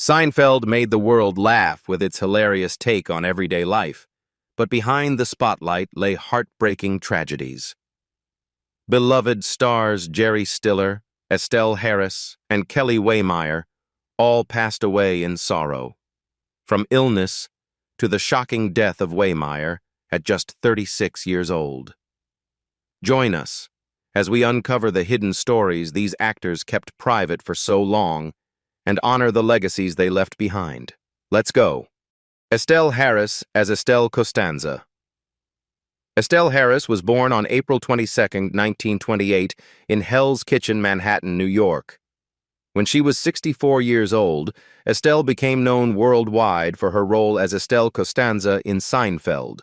Seinfeld made the world laugh with its hilarious take on everyday life, but behind the spotlight lay heartbreaking tragedies. Beloved stars Jerry Stiller, Estelle Harris, and Kelly Waymire all passed away in sorrow. From illness to the shocking death of Waymire at just 36 years old. Join us as we uncover the hidden stories these actors kept private for so long and honor the legacies they left behind. Let's go. Estelle Harris as Estelle Costanza. Estelle Harris was born on April 22, 1928, in Hell's Kitchen, Manhattan, New York. When she was 64 years old, Estelle became known worldwide for her role as Estelle Costanza in Seinfeld,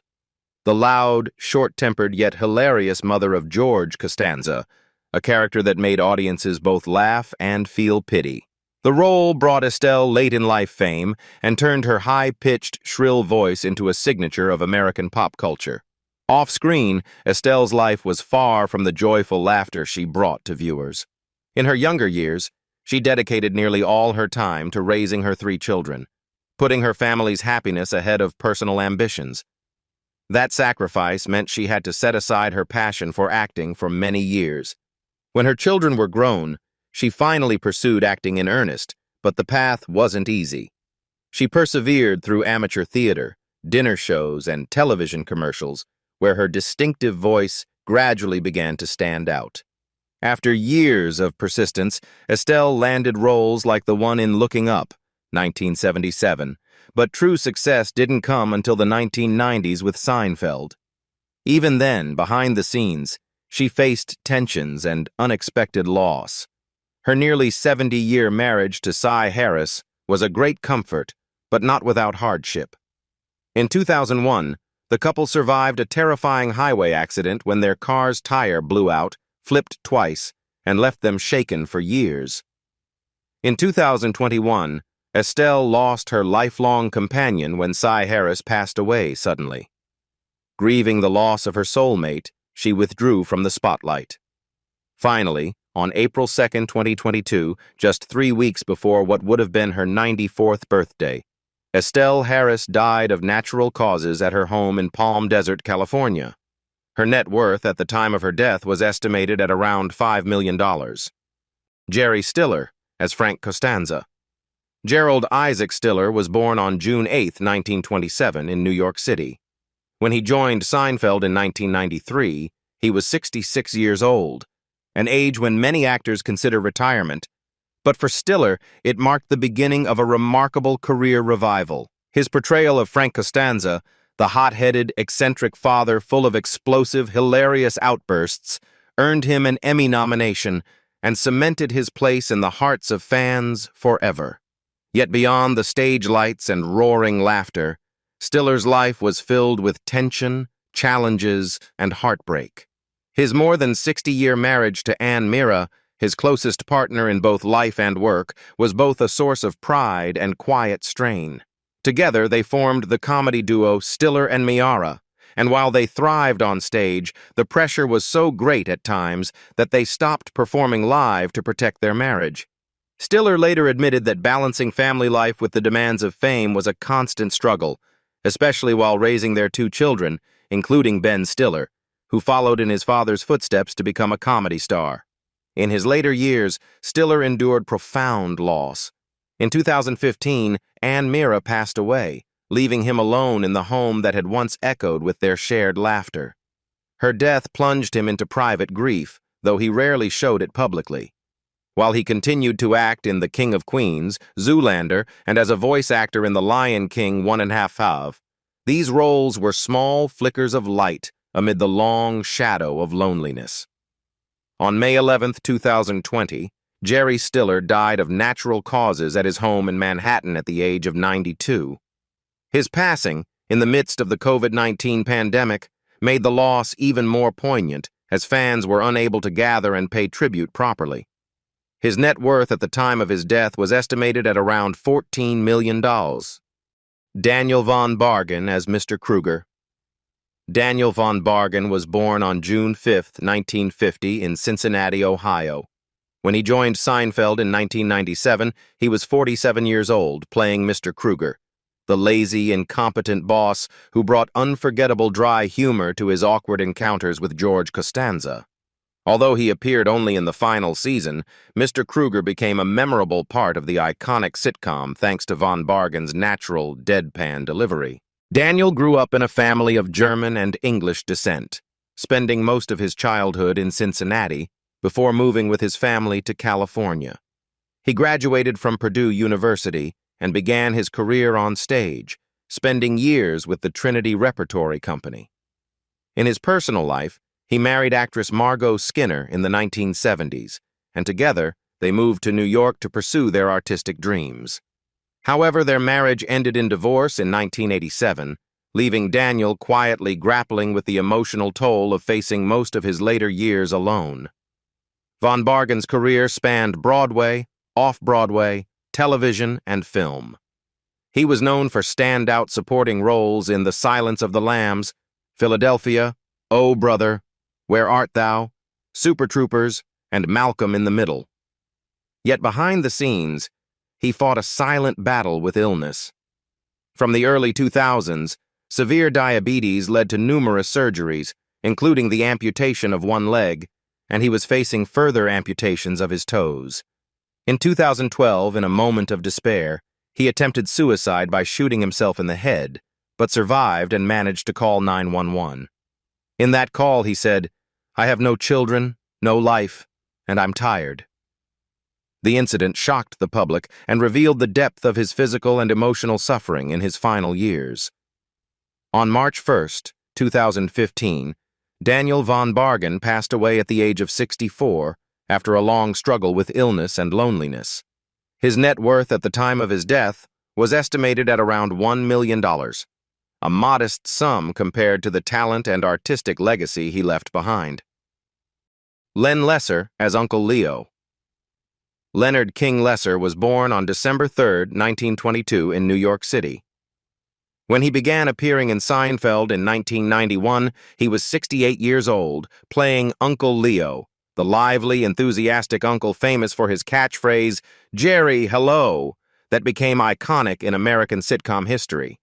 the loud, short-tempered yet hilarious mother of George Costanza, a character that made audiences both laugh and feel pity. The role brought Estelle late-in-life fame and turned her high-pitched, shrill voice into a signature of American pop culture. Off-screen, Estelle's life was far from the joyful laughter she brought to viewers. In her younger years, she dedicated nearly all her time to raising her 3 children, putting her family's happiness ahead of personal ambitions. That sacrifice meant she had to set aside her passion for acting for many years. When her children were grown, she finally pursued acting in earnest, but the path wasn't easy. She persevered through amateur theater, dinner shows, and television commercials, where her distinctive voice gradually began to stand out. After years of persistence, Estelle landed roles like the one in Looking Up, 1977, but true success didn't come until the 1990s with Seinfeld. Even then, behind the scenes, she faced tensions and unexpected loss. Her nearly 70-year marriage to Cy Harris was a great comfort, but not without hardship. In 2001, the couple survived a terrifying highway accident when their car's tire blew out, flipped twice, and left them shaken for years. In 2021, Estelle lost her lifelong companion when Cy Harris passed away suddenly. Grieving the loss of her soulmate, she withdrew from the spotlight. Finally, on April 2, 2022, just 3 weeks before what would have been her 94th birthday, Estelle Harris died of natural causes at her home in Palm Desert, California. Her net worth at the time of her death was estimated at around $5 million. Jerry Stiller as Frank Costanza. Gerald Isaac Stiller was born on June 8, 1927, in New York City. When he joined Seinfeld in 1993, he was 66 years old, an age when many actors consider retirement. But for Stiller, it marked the beginning of a remarkable career revival. His portrayal of Frank Costanza, the hot-headed, eccentric father full of explosive, hilarious outbursts, earned him an Emmy nomination and cemented his place in the hearts of fans forever. Yet beyond the stage lights and roaring laughter, Stiller's life was filled with tension, challenges, and heartbreak. His more than 60-year marriage to Ann Mira, his closest partner in both life and work, was both a source of pride and quiet strain. Together, they formed the comedy duo Stiller and Miara, and while they thrived on stage, the pressure was so great at times that they stopped performing live to protect their marriage. Stiller later admitted that balancing family life with the demands of fame was a constant struggle, especially while raising their 2 children, including Ben Stiller, who followed in his father's footsteps to become a comedy star. In his later years, Stiller endured profound loss. In 2015, Ann Mira passed away, leaving him alone in the home that had once echoed with their shared laughter. Her death plunged him into private grief, though he rarely showed it publicly. While he continued to act in The King of Queens, Zoolander, and as a voice actor in The Lion King 1.5 Half, these roles were small flickers of light amid the long shadow of loneliness. On May 11, 2020, Jerry Stiller died of natural causes at his home in Manhattan at the age of 92. His passing, in the midst of the COVID-19 pandemic, made the loss even more poignant, as fans were unable to gather and pay tribute properly. His net worth at the time of his death was estimated at around $14 million. Daniel von Bargen as Mr. Kruger. Daniel von Bargen was born on June 5, 1950, in Cincinnati, Ohio. When he joined Seinfeld in 1997, he was 47 years old, playing Mr. Kruger, the lazy, incompetent boss who brought unforgettable dry humor to his awkward encounters with George Costanza. Although he appeared only in the final season, Mr. Kruger became a memorable part of the iconic sitcom thanks to Von Bargen's natural, deadpan delivery. Daniel grew up in a family of German and English descent, spending most of his childhood in Cincinnati before moving with his family to California. He graduated from Purdue University and began his career on stage, spending years with the Trinity Repertory Company. In his personal life, he married actress Margot Skinner in the 1970s, and together they moved to New York to pursue their artistic dreams. However, their marriage ended in divorce in 1987, leaving Daniel quietly grappling with the emotional toll of facing most of his later years alone. Von Bargen's career spanned Broadway, off-Broadway, television, and film. He was known for standout supporting roles in The Silence of the Lambs, Philadelphia, Oh Brother, Where Art Thou?, Super Troopers, and Malcolm in the Middle. Yet behind the scenes, he fought a silent battle with illness. From the early 2000s, severe diabetes led to numerous surgeries, including the amputation of one leg, and he was facing further amputations of his toes. In 2012, in a moment of despair, he attempted suicide by shooting himself in the head, but survived and managed to call 911. In that call, he said, "I have no children, no life, and I'm tired." The incident shocked the public and revealed the depth of his physical and emotional suffering in his final years. On March 1, 2015, Daniel Von Bargen passed away at the age of 64 after a long struggle with illness and loneliness. His net worth at the time of his death was estimated at around $1 million. A modest sum compared to the talent and artistic legacy he left behind. Len Leser as Uncle Leo. Leonard King Leser was born on December 3, 1922 in New York City. When he began appearing in Seinfeld in 1991, he was 68 years old, playing Uncle Leo, the lively, enthusiastic uncle famous for his catchphrase, "Jerry, hello," that became iconic in American sitcom history.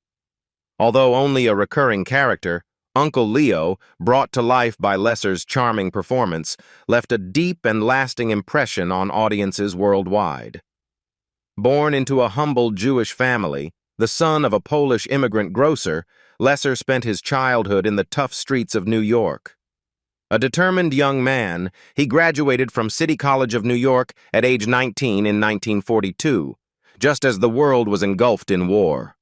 Although only a recurring character, Uncle Leo, brought to life by Leser's charming performance, left a deep and lasting impression on audiences worldwide. Born into a humble Jewish family, the son of a Polish immigrant grocer, Leser spent his childhood in the tough streets of New York. A determined young man, he graduated from City College of New York at age 19 in 1942, just as the world was engulfed in war.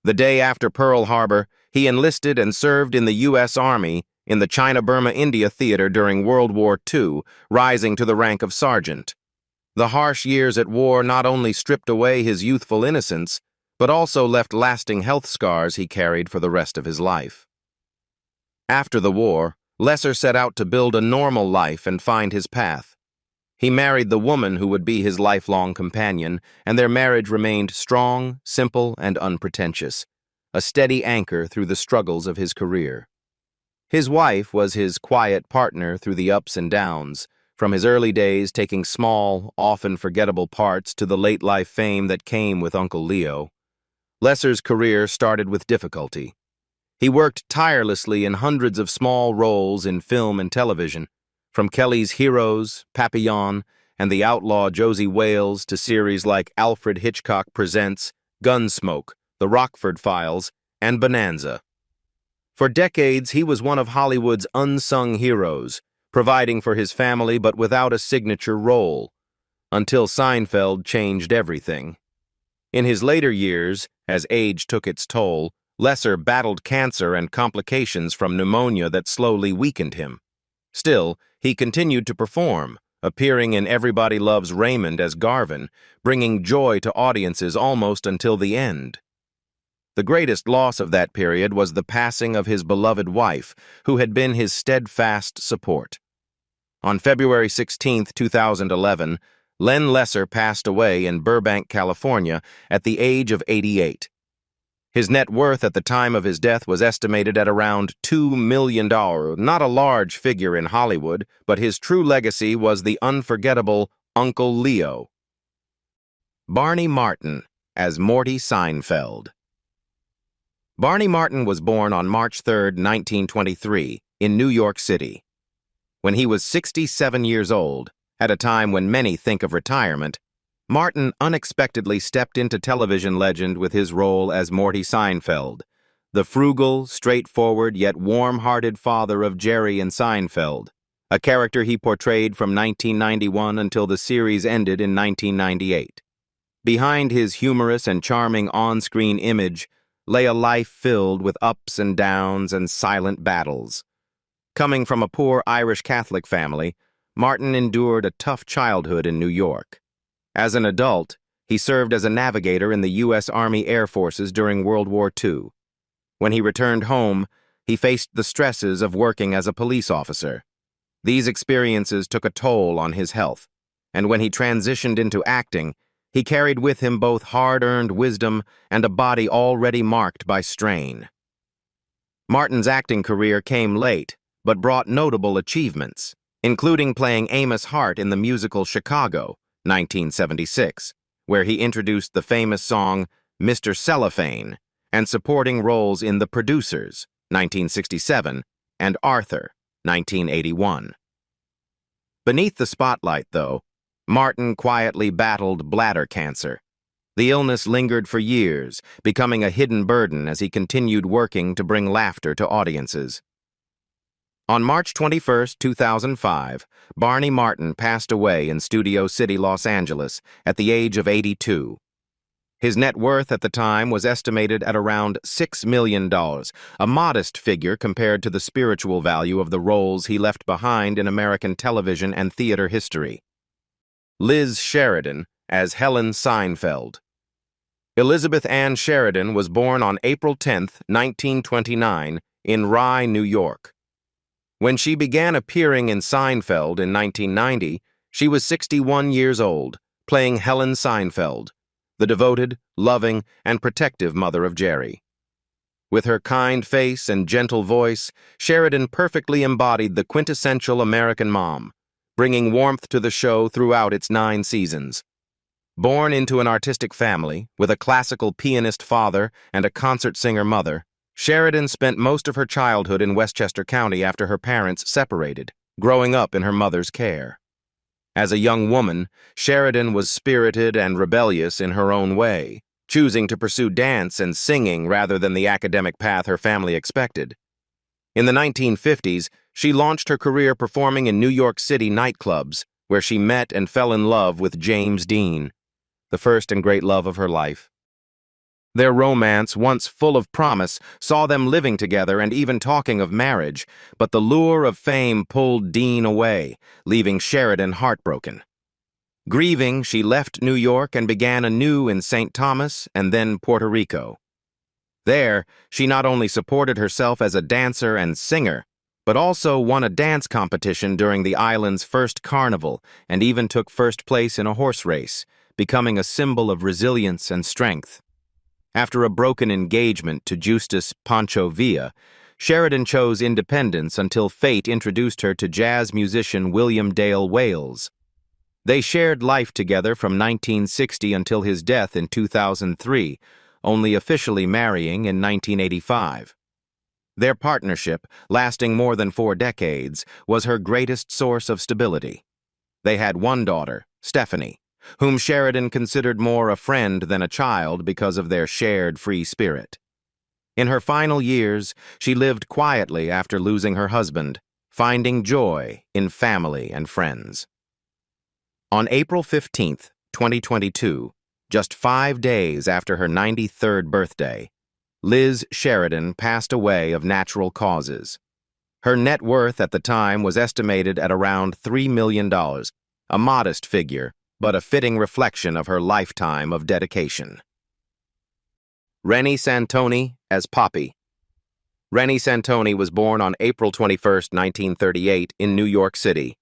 The day after Pearl Harbor, he enlisted and served in the U.S. Army in the China-Burma-India Theater during World War II, rising to the rank of sergeant. The harsh years at war not only stripped away his youthful innocence, but also left lasting health scars he carried for the rest of his life. After the war, Leser set out to build a normal life and find his path. He married the woman who would be his lifelong companion, and their marriage remained strong, simple, and unpretentious, a steady anchor through the struggles of his career. His wife was his quiet partner through the ups and downs, from his early days taking small, often forgettable parts to the late-life fame that came with Uncle Leo. Leser's career started with difficulty. He worked tirelessly in hundreds of small roles in film and television, from Kelly's Heroes, Papillon, and the outlaw Josie Wales to series like Alfred Hitchcock Presents, Gunsmoke, The Rockford Files, and Bonanza. For decades, he was one of Hollywood's unsung heroes, providing for his family but without a signature role, until Seinfeld changed everything. In his later years, as age took its toll, Leser battled cancer and complications from pneumonia that slowly weakened him. Still, he continued to perform, appearing in Everybody Loves Raymond as Garvin, bringing joy to audiences almost until the end. The greatest loss of that period was the passing of his beloved wife, who had been his steadfast support. On February 16, 2011, Len Leser passed away in Burbank, California, at the age of 88. His net worth at the time of his death was estimated at around $2 million, not a large figure in Hollywood, but his true legacy was the unforgettable Uncle Leo. Barney Martin as Morty Seinfeld. Barney Martin was born on March 3, 1923, in New York City. When he was 67 years old, at a time when many think of retirement, Martin unexpectedly stepped into television legend with his role as Morty Seinfeld, the frugal, straightforward, yet warm-hearted father of Jerry and Seinfeld, a character he portrayed from 1991 until the series ended in 1998. Behind his humorous and charming on-screen image lay a life filled with ups and downs and silent battles. Coming from a poor Irish Catholic family, Martin endured a tough childhood in New York. As an adult, he served as a navigator in the U.S. Army Air Forces during World War II. When he returned home, he faced the stresses of working as a police officer. These experiences took a toll on his health, and when he transitioned into acting, he carried with him both hard-earned wisdom and a body already marked by strain. Martin's acting career came late, but brought notable achievements, including playing Amos Hart in the musical Chicago, 1976, where he introduced the famous song Mr. Cellophane, and supporting roles in The Producers, 1967, and Arthur, 1981. Beneath the spotlight, though, Martin quietly battled bladder cancer. The illness lingered for years, becoming a hidden burden as he continued working to bring laughter to audiences. On March 21, 2005, Barney Martin passed away in Studio City, Los Angeles, at the age of 82. His net worth at the time was estimated at around $6 million, a modest figure compared to the spiritual value of the roles he left behind in American television and theater history. Liz Sheridan as Helen Seinfeld. Elizabeth Ann Sheridan was born on April 10, 1929, in Rye, New York. When she began appearing in Seinfeld in 1990, she was 61 years old, playing Helen Seinfeld, the devoted, loving, and protective mother of Jerry. With her kind face and gentle voice, Sheridan perfectly embodied the quintessential American mom, bringing warmth to the show throughout its 9 seasons. Born into an artistic family, with a classical pianist father and a concert singer mother, Sheridan spent most of her childhood in Westchester County after her parents separated, growing up in her mother's care. As a young woman, Sheridan was spirited and rebellious in her own way, choosing to pursue dance and singing rather than the academic path her family expected. In the 1950s, she launched her career performing in New York City nightclubs, where she met and fell in love with James Dean, the first and great love of her life. Their romance, once full of promise, saw them living together and even talking of marriage, but the lure of fame pulled Dean away, leaving Sheridan heartbroken. Grieving, she left New York and began anew in St. Thomas and then Puerto Rico. There, she not only supported herself as a dancer and singer, but also won a dance competition during the island's first carnival and even took first place in a horse race, becoming a symbol of resilience and strength. After a broken engagement to Justus Pancho Villa, Sheridan chose independence until fate introduced her to jazz musician William Dale Wales. They shared life together from 1960 until his death in 2003, only officially marrying in 1985. Their partnership, lasting more than 4 decades, was her greatest source of stability. They had one daughter, Stephanie, whom Sheridan considered more a friend than a child because of their shared free spirit. In her final years, she lived quietly after losing her husband, finding joy in family and friends. On April 15, 2022, just 5 days after her 93rd birthday, Liz Sheridan passed away of natural causes. Her net worth at the time was estimated at around $3 million, a modest figure, but a fitting reflection of her lifetime of dedication. Renie Santon as Poppy. Renie Santon was born on April 21, 1938, in New York City.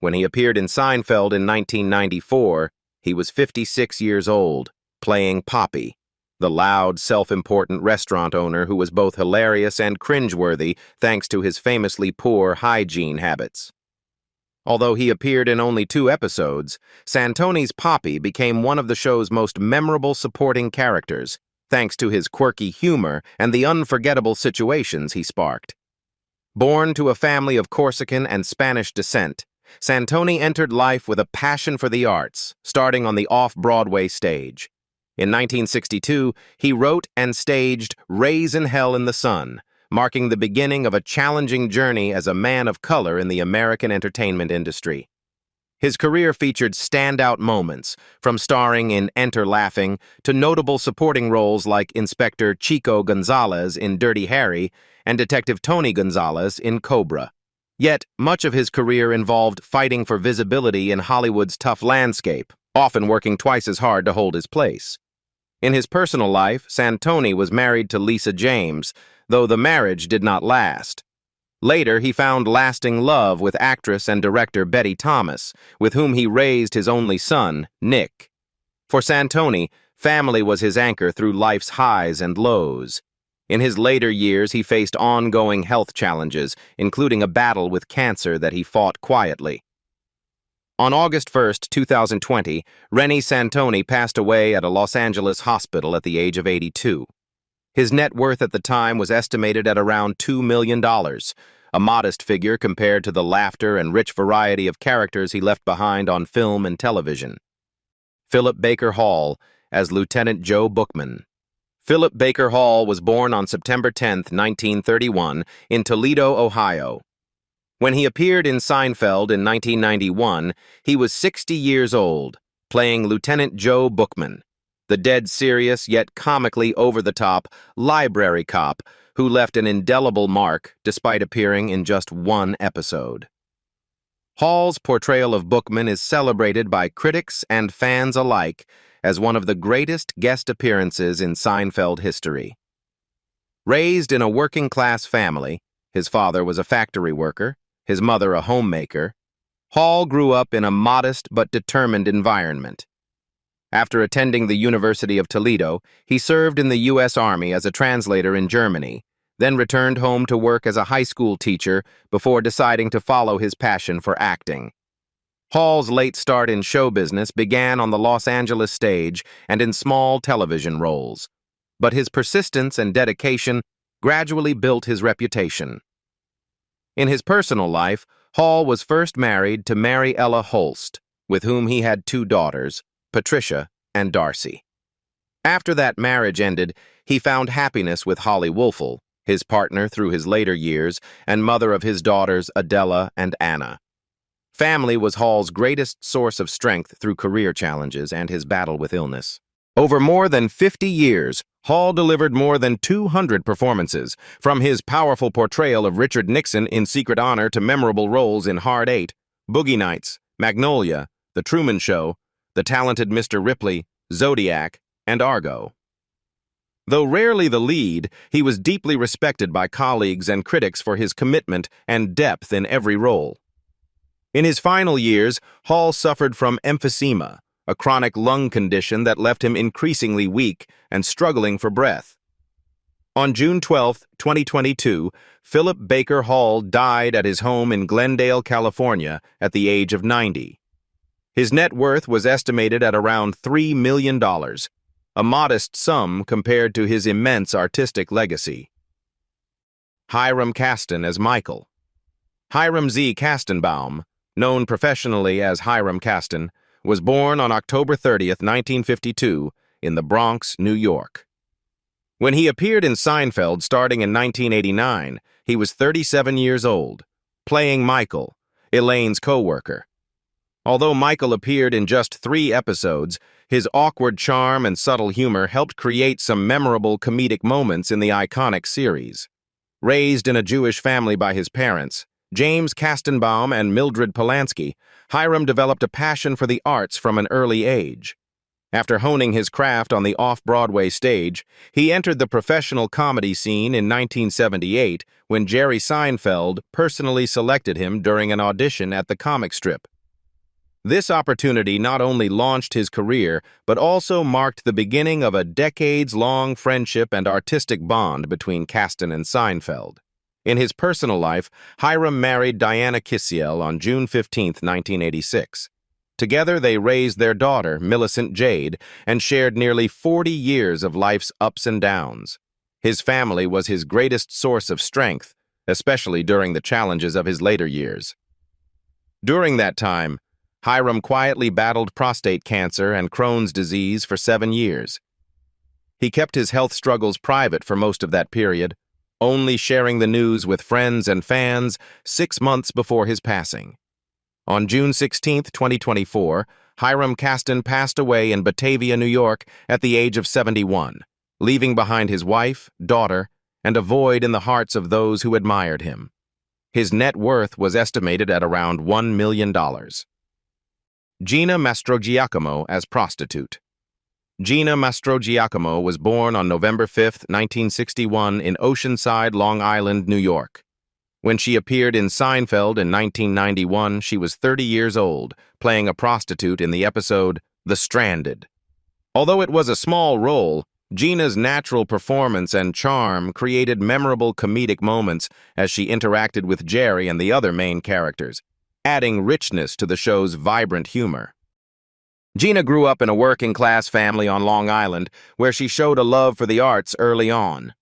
When he appeared in Seinfeld in 1994, he was 56 years old, playing Poppy, the loud, self-important restaurant owner who was both hilarious and cringeworthy thanks to his famously poor hygiene habits. Although he appeared in only 2 episodes, Santoni's Poppy became one of the show's most memorable supporting characters, thanks to his quirky humor and the unforgettable situations he sparked. Born to a family of Corsican and Spanish descent, Santoni entered life with a passion for the arts, starting on the off-Broadway stage. In 1962, he wrote and staged Raising Hell in the Sun, marking the beginning of a challenging journey as a man of color in the American entertainment industry. His career featured standout moments, from starring in Enter Laughing to notable supporting roles like Inspector Chico Gonzalez in Dirty Harry and Detective Tony Gonzalez in Cobra. Yet, much of his career involved fighting for visibility in Hollywood's tough landscape, often working twice as hard to hold his place. In his personal life, Santoni was married to Lisa James, though the marriage did not last. Later, he found lasting love with actress and director Betty Thomas, with whom he raised his only son, Nick. For Santoni, family was his anchor through life's highs and lows. In his later years, he faced ongoing health challenges, including a battle with cancer that he fought quietly. On August 1, 2020, Renie Santon passed away at a Los Angeles hospital at the age of 82. His net worth at the time was estimated at around $2 million, a modest figure compared to the laughter and rich variety of characters he left behind on film and television. Philip Baker Hall as Lieutenant Joe Bookman. Philip Baker Hall was born on September 10, 1931, in Toledo, Ohio. When he appeared in Seinfeld in 1991, he was 60 years old, playing Lieutenant Joe Bookman, the dead-serious yet comically over-the-top library cop who left an indelible mark despite appearing in just 1 episode. Hall's portrayal of Bookman is celebrated by critics and fans alike as one of the greatest guest appearances in Seinfeld history. Raised in a working-class family, his father was a factory worker, his mother a homemaker, Hall grew up in a modest but determined environment. After attending the University of Toledo, he served in the U.S. Army as a translator in Germany, then returned home to work as a high school teacher before deciding to follow his passion for acting. Hall's late start in show business began on the Los Angeles stage and in small television roles, but his persistence and dedication gradually built his reputation. In his personal life, Hall was first married to Mary Ella Holst, with whom he had 2 daughters, Patricia and Darcy. After that marriage ended, he found happiness with Holly Wolfel, his partner through his later years and mother of his daughters Adela and Anna. Family was Hall's greatest source of strength through career challenges and his battle with illness. Over more than 50 years, Hall delivered more than 200 performances, from his powerful portrayal of Richard Nixon in Secret Honor to memorable roles in Hard 8, Boogie Nights, Magnolia, The Truman Show, The Talented Mr. Ripley, Zodiac, and Argo. Though rarely the lead, he was deeply respected by colleagues and critics for his commitment and depth in every role. In his final years, Hall suffered from emphysema, a chronic lung condition that left him increasingly weak and struggling for breath. On June 12, 2022, Philip Baker Hall died at his home in Glendale, California, at the age of 90. His net worth was estimated at around $3 million, a modest sum compared to his immense artistic legacy. Hyram Casten as Michael. Hyram Z. Castenbaum, known professionally as Hyram Casten, was born on October 30, 1952, in the Bronx, New York. When he appeared in Seinfeld starting in 1989, he was 37 years old, playing Michael, Elaine's co-worker. Although Michael appeared in just 3 episodes, his awkward charm and subtle humor helped create some memorable comedic moments in the iconic series. Raised in a Jewish family by his parents, James Castenbaum and Mildred Polanski, Hyram developed a passion for the arts from an early age. After honing his craft on the off-Broadway stage, he entered the professional comedy scene in 1978 when Jerry Seinfeld personally selected him during an audition at the comic strip. This opportunity not only launched his career, but also marked the beginning of a decades-long friendship and artistic bond between Casten and Seinfeld. In his personal life, Hyram married Diana Kissiel on June 15, 1986. Together, they raised their daughter, Millicent Jade, and shared nearly 40 years of life's ups and downs. His family was his greatest source of strength, especially during the challenges of his later years. During that time, Hyram quietly battled prostate cancer and Crohn's disease for 7 years. He kept his health struggles private for most of that period, only sharing the news with friends and fans 6 months before his passing. On June 16, 2024, Hyram Casten passed away in Batavia, New York, at the age of 71, leaving behind his wife, daughter, and a void in the hearts of those who admired him. His net worth was estimated at around $1 million. Gina Mastroako as prostitute. Gina Mastroako was born on November 5, 1961 in Oceanside, Long Island, New York. When she appeared in Seinfeld in 1991, she was 30 years old, playing a prostitute in the episode The Stranded. Although it was a small role, Gina's natural performance and charm created memorable comedic moments as she interacted with Jerry and the other main characters, adding richness to the show's vibrant humor. Gina grew up in a working-class family on Long Island, where she showed a love for the arts early on.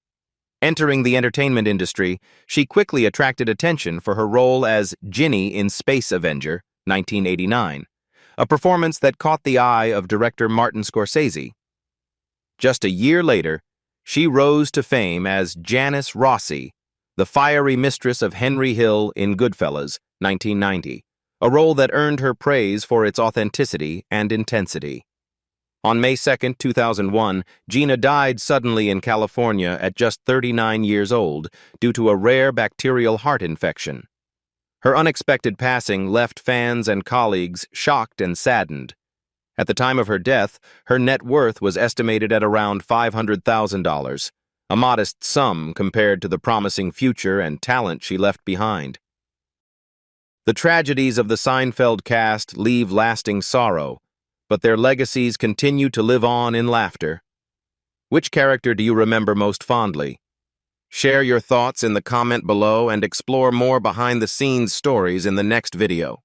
Entering the entertainment industry, she quickly attracted attention for her role as Ginny in Space Avenger, 1989, a performance that caught the eye of director Martin Scorsese. Just a year later, she rose to fame as Janice Rossi, the fiery mistress of Henry Hill in Goodfellas, 1990, a role that earned her praise for its authenticity and intensity. On May 2, 2001, Gina died suddenly in California at just 39 years old due to a rare bacterial heart infection. Her unexpected passing left fans and colleagues shocked and saddened. At the time of her death, her net worth was estimated at around $500,000, a modest sum compared to the promising future and talent she left behind. The tragedies of the Seinfeld cast leave lasting sorrow, but their legacies continue to live on in laughter. Which character do you remember most fondly? Share your thoughts in the comment below and explore more behind-the-scenes stories in the next video.